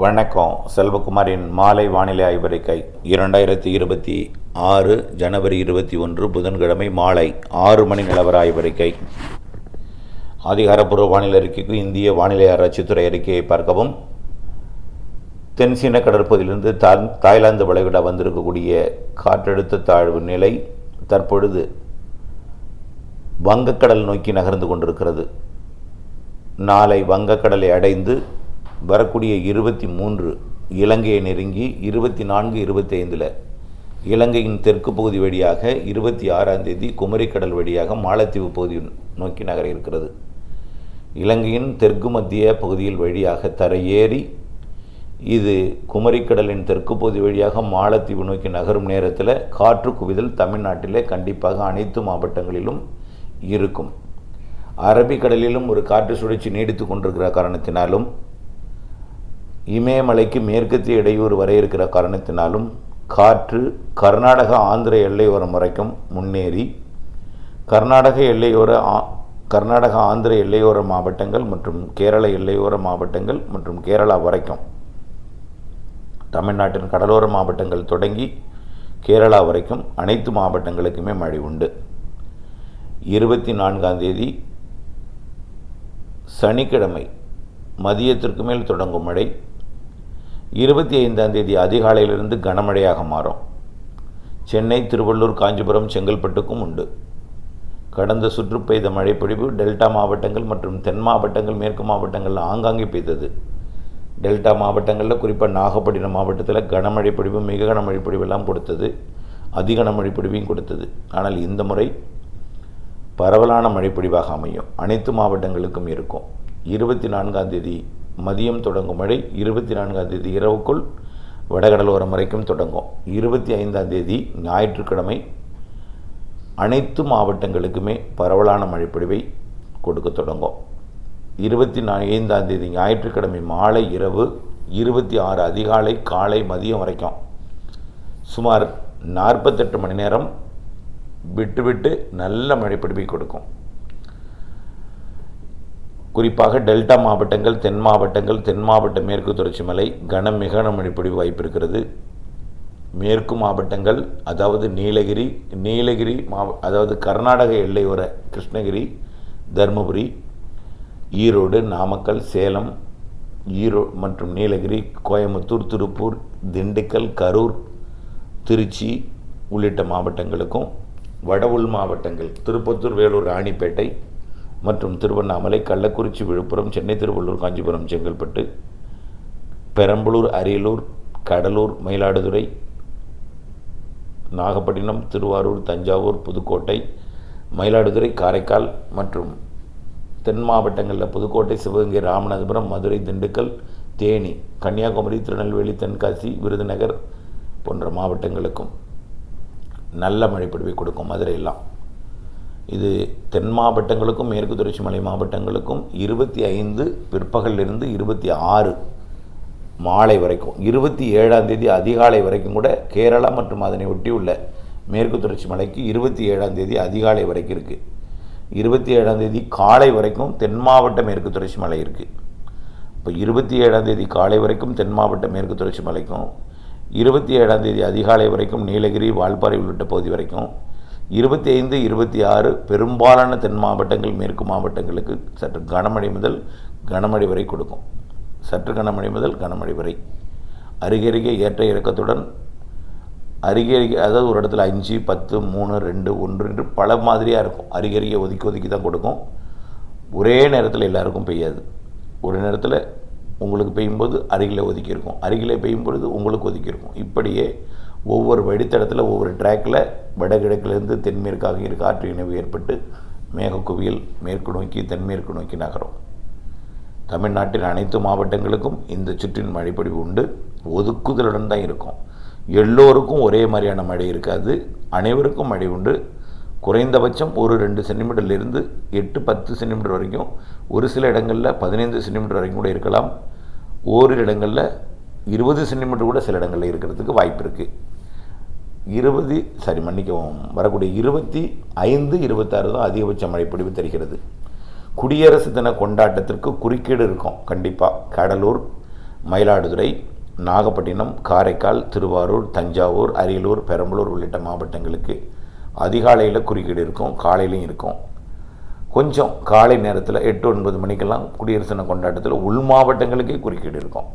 வணக்கம். செல்வகுமாரின் மாலை வானிலை ஆய்வறிக்கை 2026 ஜனவரி 21 புதன்கிழமை மாலை 6 மணி நிலவர ஆய்வறிக்கை. அதிகாரப்பூர்வ வானிலை அறிக்கைக்கு இந்திய வானிலை ஆராய்ச்சித்துறை அறிக்கையை பார்க்கவும். தென்சீன கடற்பகுதியிலிருந்து தாய்லாந்து வளைகுடா வந்திருக்கக்கூடிய காற்றழுத்த தாழ்வு நிலை தற்பொழுது வங்கக்கடல் நோக்கி நகர்ந்து கொண்டிருக்கிறது. நாளை வங்கக்கடலை அடைந்து வரக்கூடிய 23 இலங்கையை நெருங்கி 24, 25 இலங்கையின் தெற்கு பகுதி வழியாக 26ஆம் தேதி குமரிக்கடல் வழியாக மாலத்தீவு பகுதி நோக்கி நகர இருக்கிறது. இலங்கையின் தெற்கு மத்திய பகுதியில் வழியாக தரையேறி இது குமரிக்கடலின் தெற்கு பகுதி வழியாக மாலத்தீவு நோக்கி நகரும் நேரத்தில் காற்று குவிதல் தமிழ்நாட்டிலே கண்டிப்பாக அனைத்து மாவட்டங்களிலும் இருக்கும். அரபிக்கடலிலும் ஒரு காற்று சுழற்சி நீடித்து கொண்டிருக்கிற காரணத்தினாலும் இமயமலைக்கு மேற்கத்திய இடையூறு வர இருக்கிற காரணத்தினாலும் காற்று கர்நாடக ஆந்திர எல்லையோரம் வரைக்கும் முன்னேறி கர்நாடக ஆந்திர எல்லையோர மாவட்டங்கள் மற்றும் கேரள எல்லையோர மாவட்டங்கள் மற்றும் கேரளா வரைக்கும், தமிழ்நாட்டின் கடலோர மாவட்டங்கள் தொடங்கி கேரளா வரைக்கும் அனைத்து மாவட்டங்களுக்குமே மழை உண்டு. 24ஆம் தேதி சனிக்கிழமை மதியத்திற்கு மேல் தொடங்கும் மழை 25ஆம் தேதி அதிகாலையிலிருந்து கனமழையாக மாறும். சென்னை, திருவள்ளூர், காஞ்சிபுரம், செங்கல்பட்டுக்கும் உண்டு. கடந்த சுற்று பெய்த மழைப்பொழிவு டெல்டா மாவட்டங்கள் மற்றும் தென் மாவட்டங்கள், மேற்கு மாவட்டங்களில் ஆங்காங்கே பெய்தது. டெல்டா மாவட்டங்களில் குறிப்பாக நாகப்பட்டினம் மாவட்டத்தில் கனமழை பொழிவு, மிக கனமழை பொழிவெல்லாம் கொடுத்தது, அதிக கனமழை பொழிவையும் கொடுத்தது. ஆனால் இந்த முறை பரவலான மழைப்பொழிவாக அமையும், அனைத்து மாவட்டங்களுக்கும் இருக்கும். 24ஆம் தேதி மதியம் தொடங்கும் மழை 24ஆம் தேதி இரவுக்குள் வடகடலோரம் வரைக்கும் தொடங்கும். 25ஆம் தேதி ஞாயிற்றுக்கிழமை அனைத்து மாவட்டங்களுக்குமே பரவலான மழைப்பொழிவை கொடுக்க தொடங்கும். 25ஆம் தேதி ஞாயிற்றுக்கிழமை மாலை, இரவு, 26 அதிகாலை, காலை, மதியம் வரைக்கும் சுமார் 48 மணி நேரம் விட்டு நல்ல மழைப்பொழிவை கொடுக்கும். குறிப்பாக டெல்டா மாவட்டங்கள், தென் மாவட்ட மேற்கு தொடர்ச்சி மலை மிக கனமழைப்பொழிவு வாய்ப்பு இருக்கிறது. மேற்கு மாவட்டங்கள் அதாவது நீலகிரி அதாவது கர்நாடக எல்லையோர கிருஷ்ணகிரி, தருமபுரி, ஈரோடு, நாமக்கல், சேலம், மற்றும் நீலகிரி, கோயம்புத்தூர், திருப்பூர், திண்டுக்கல், கரூர், திருச்சி உள்ளிட்ட மாவட்டங்களுக்கும், வட உள் மாவட்டங்கள் திருப்பத்தூர், வேலூர், ராணிப்பேட்டை மற்றும் திருவண்ணாமலை, கள்ளக்குறிச்சி, விழுப்புரம், சென்னை, திருவள்ளூர், காஞ்சிபுரம், செங்கல்பட்டு, பெரம்பலூர், அரியலூர், கடலூர், மயிலாடுதுறை, நாகப்பட்டினம், திருவாரூர், தஞ்சாவூர், புதுக்கோட்டை, மயிலாடுதுறை, காரைக்கால் மற்றும் தென் மாவட்டங்களில் புதுக்கோட்டை, சிவகங்கை, ராமநாதபுரம், மதுரை, திண்டுக்கல், தேனி, கன்னியாகுமரி, திருநெல்வேலி, தென்காசி, விருதுநகர் போன்ற மாவட்டங்களுக்கும் நல்ல மழைப்பொழிவை கொடுக்கும். மதுரையெல்லாம் இது தென் மாவட்டங்களுக்கும் மேற்கு தொடர்ச்சி மலை மாவட்டங்களுக்கும் 25 பிற்பகலிலிருந்து 26 மாலை வரைக்கும், 27ஆம் தேதி அதிகாலை வரைக்கும் கூட கேரளா மற்றும் அதனை ஒட்டியுள்ள மேற்கு தொடர்ச்சி மலைக்கு 27ஆம் தேதி அதிகாலை வரைக்கும் இருக்குது. 27ஆம் தேதி காலை வரைக்கும் தென் மாவட்ட மேற்கு தொடர்ச்சி மலை இருக்குது. இப்போ 27ஆம் தேதி காலை வரைக்கும் தென் மாவட்ட மேற்கு தொடர்ச்சி மலைக்கும், 27ஆம் தேதி அதிகாலை வரைக்கும் நீலகிரி, வால்பாறை உள்ளிட்ட பகுதி வரைக்கும், 25, 26 பெரும்பாலான தென் மாவட்டங்கள், மேற்கு மாவட்டங்களுக்கு சற்று கனமழை முதல் கனமழை வரை கொடுக்கும். சற்று கனமழை முதல் கனமழை வரை அருகருகே ஏற்ற இறக்கத்துடன் அதாவது ஒரு இடத்துல 5, 10, 3, 2, 1 என்று பல மாதிரியாக இருக்கும். அருகருகே ஒதுக்கி தான் கொடுக்கும். ஒரே நேரத்தில் எல்லாருக்கும் பெய்யாது. ஒரு நேரத்தில் உங்களுக்கு பெய்யும்போது அருகில் ஒதுக்கி இருக்கும், அருகிலே பெய்யும் பொழுது உங்களுக்கு ஒதுக்கி இருக்கும். இப்படியே ஒவ்வொரு வழித்தடத்தில் ஒவ்வொரு ட்ராக்கில் வடகிழக்கிலிருந்து தென்மேற்காக காற்று இணைவு ஏற்பட்டு மேகக்குவியல் மேற்கு நோக்கி தென்மேற்கு நோக்கி நகரும். தமிழ்நாட்டின் அனைத்து மாவட்டங்களுக்கும் இந்த சுற்றின் மழைப்பொழிவு உண்டு. ஒதுக்குதலுடன் தான் இருக்கும். எல்லோருக்கும் ஒரே மாதிரியான மழை இருக்காது, அனைவருக்கும் மழை உண்டு. குறைந்தபட்சம் ஒரு 2 சென்டிமீட்டர்லேருந்து 8, 10 சென்டிமீட்டர் வரைக்கும், ஒரு சில இடங்களில் 15 சென்டிமீட்டர் வரைக்கும் கூட இருக்கலாம். ஓரிரு இடங்களில் 20 சென்டிமீட்டர் கூட சில இடங்களில் இருக்கிறதுக்கு வாய்ப்பு இருக்குது. வரக்கூடிய 25, 26 தான் அதிகபட்ச மழைப்பொழிவு தருகிறது. குடியரசு தின கொண்டாட்டத்திற்கு குறுக்கீடு இருக்கும். கண்டிப்பாக கடலூர், மயிலாடுதுறை, நாகப்பட்டினம், காரைக்கால், திருவாரூர், தஞ்சாவூர், அரியலூர், பெரம்பலூர் உள்ளிட்ட மாவட்டங்களுக்கு அதிகாலையில் குறுக்கீடு இருக்கும், காலையிலையும் இருக்கும். கொஞ்சம் காலை நேரத்தில் 8-9 மணிக்கெல்லாம் குடியரசு தின கொண்டாட்டத்தில் உள் மாவட்டங்களுக்கே குறுக்கீடு இருக்கும்.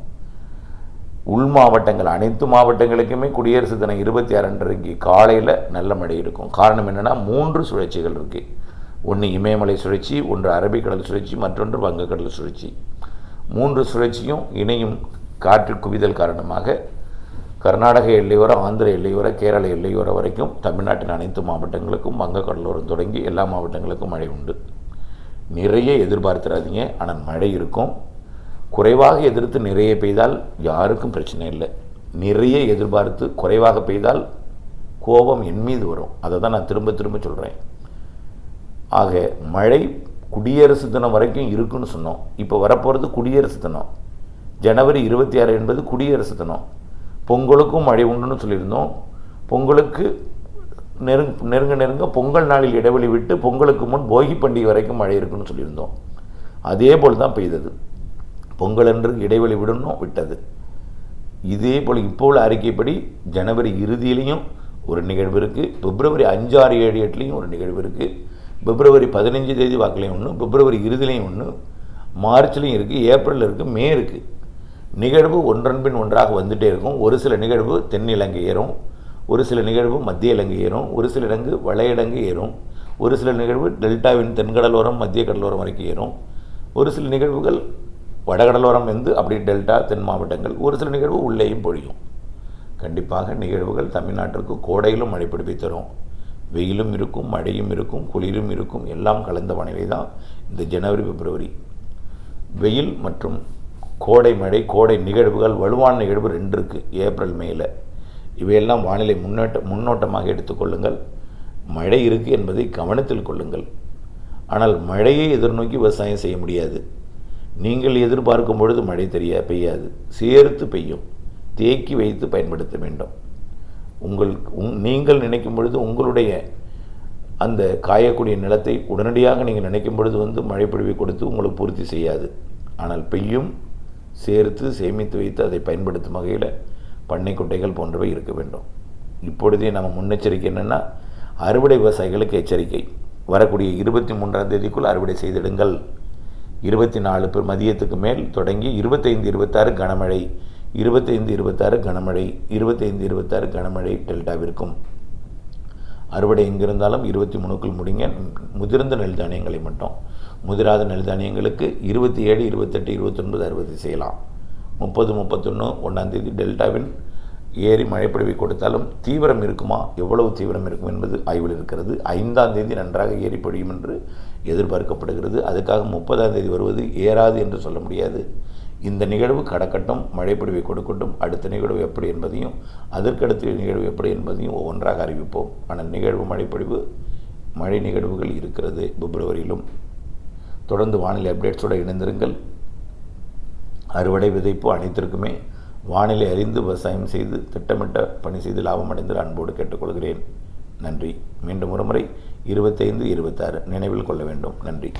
உள் மாவட்டங்கள் அனைத்து மாவட்டங்களுக்குமே குடியரசு தினம் 26 அன்றைக்கு காலையில் நல்ல மழை இருக்கும். காரணம் என்னென்னா 3 சுழற்சிகள் இருக்குது. ஒன்று இமயமலை சுழற்சி, ஒன்று அரபிக்கடல் சுழற்சி, மற்றொன்று வங்கக்கடல் சுழற்சி. 3 சுழற்சியும் இணையும் காற்று குவிதல் காரணமாக கர்நாடக எல்லையோரம், ஆந்திர எல்லையோரம், கேரள எல்லையோரம் வரைக்கும் தமிழ்நாட்டின் அனைத்து மாவட்டங்களுக்கும் வங்கக்கடலோரம் தொடங்கி எல்லா மாவட்டங்களுக்கும் மழை உண்டு. நிறைய எதிர்பார்த்துறாதீங்க, ஆனால் மழை இருக்கும். குறைவாக எதிர்த்து நிறைய பெய்தால் யாருக்கும் பிரச்சனை இல்லை. நிறைய எதிர்பார்த்து குறைவாக பெய்தால் கோபம் என் மீது வரும். அதை தான் நான் திரும்ப திரும்ப சொல்கிறேன். ஆக மழை குடியரசு தினம் வரைக்கும் இருக்குன்னு சொன்னோம். இப்போ வரப்போகிறது குடியரசு தினம். ஜனவரி 26 என்பது குடியரசு தினம். பொங்கலுக்கும் மழை உண்டுன்னு சொல்லியிருந்தோம். பொங்கலுக்கு நெருங்க பொங்கல் நாளில் இடைவெளி விட்டு பொங்கலுக்கு முன் போகி பண்டிகை வரைக்கும் மழை இருக்குன்னு சொல்லியிருந்தோம். அதே போல் தான் பெய்தது. பொங்கல் என்று இடைவெளி விட்டது. இதே போல் இப்போ உள்ள அறிக்கைப்படி ஜனவரி இறுதியிலையும் ஒரு நிகழ்வு இருக்குது, பிப்ரவரி 5, 6, 7, 8லையும் ஒரு நிகழ்வு இருக்குது, பிப்ரவரி 15 தேதி வாக்கிலையும் ஒன்று, பிப்ரவரி இறுதியிலையும் ஒன்று, மார்ச்லேயும் இருக்குது, ஏப்ரலில் இருக்குது, மே இருக்குது. நிகழ்வு ஒன்றன் பின் ஒன்றாக வந்துகிட்டே இருக்கும். ஒரு சில நிகழ்வு தென்னிலங்கை ஏறும், ஒரு சில நிகழ்வு மத்திய இலங்கை ஏறும், ஒரு சில இடங்கு வளையடங்கு ஏறும், ஒரு சில நிகழ்வு டெல்டாவின் தென்கடலோரம் மத்திய கடலோரம் வரைக்கும் ஏறும், ஒரு சில நிகழ்வுகள் வடகடலோரம் வந்து அப்படி டெல்டா தென் மாவட்டங்கள், ஒரு சில நிகழ்வு உள்ளேயும் பொழியும். கண்டிப்பாக நிகழ்வுகள் தமிழ்நாட்டிற்கு கோடையிலும் மழை பிடிப்பை தரும். வெயிலும் இருக்கும், மழையும் இருக்கும், குளிரும் இருக்கும், எல்லாம் கலந்த வானிலை தான் இந்த ஜனவரி பிப்ரவரி. வெயில் மற்றும் கோடை மழை, கோடை நிகழ்வுகள், வலுவான நிகழ்வு 2 இருக்குது ஏப்ரல் மேல. இவையெல்லாம் வானிலை முன்னோட்டமாக எடுத்துக்கொள்ளுங்கள். மழை இருக்குது என்பதை கவனத்தில் கொள்ளுங்கள். ஆனால் மழையை எதிர்நோக்கி விவசாயம் செய்ய முடியாது. நீங்கள் எதிர்பார்க்கும் பொழுது மழை பெய்யாது, சேர்த்து பெய்யும். தேக்கி வைத்து பயன்படுத்த வேண்டும். நீங்கள் நினைக்கும் பொழுது உங்களுடைய அந்த காயக்கூடிய நிலத்தை உடனடியாக நீங்கள் நினைக்கும் பொழுது மழை பொழிவை கொடுத்து உங்களுக்கு பூர்த்தி செய்யாது. ஆனால் பெய்யும், சேர்த்து சேமித்து வைத்து அதை பயன்படுத்தும் வகையில் பண்ணை குட்டைகள் போன்றவை இருக்க வேண்டும். இப்பொழுதே நம்ம முன்னெச்சரிக்கை என்னென்னா, அறுவடை விவசாயிகளுக்கு எச்சரிக்கை. வரக்கூடிய 23ஆம் தேதிக்குள் அறுவடை செய்திடுங்கள். 24 மதியத்துக்கு மேல் தொடங்கி 25-26 கனமழை, 25-26 கனமழை, 25-26 கனமழை டெல்டாவிற்கும். அறுவடை எங்கிருந்தாலும் 23க்குள் முடிங்க. முதிர்ந்த நெல் தானியங்களை மட்டும். முதிராத நெல் தானியங்களுக்கு 27, 28, 29 அறுவடை செய்யலாம். 30, 31 1ஆம் தேதி டெல்டாவின் ஏறி மழைப்பொழிவை கொடுத்தாலும் தீவிரம் இருக்குமா, எவ்வளவு தீவிரம் இருக்கும் என்பது ஆய்வில் இருக்கிறது. 5ஆம் தேதி நன்றாக ஏறி பொழியும் என்று எதிர்பார்க்கப்படுகிறது. அதுக்காக 30ஆம் தேதி வருவது ஏறாது என்று சொல்ல முடியாது. இந்த நிகழ்வு கடக்கட்டும், மழைப்பொழிவை கொடுக்கட்டும். அடுத்த நிகழ்வு எப்படி என்பதையும் அதற்கடுத்த நிகழ்வு எப்படி என்பதையும் ஒவ்வொன்றாக அறிவிப்போம். ஆனால் நிகழ்வு மழை நிகழ்வுகள் இருக்கிறது பிப்ரவரியிலும். தொடர்ந்து வானிலை அப்டேட்ஸோடு இணைந்திருங்கள். அறுவடை, விதைப்பு அனைத்திற்குமே வானிலை அறிந்து விவசாயம் செய்து திட்டமிட்ட பணி செய்து லாபம் அடைந்து அன்போடு கேட்டுக்கொள்கிறேன். நன்றி. மீண்டும் ஒருமுறை 25-26 நினைவில் கொள்ள வேண்டும். நன்றி.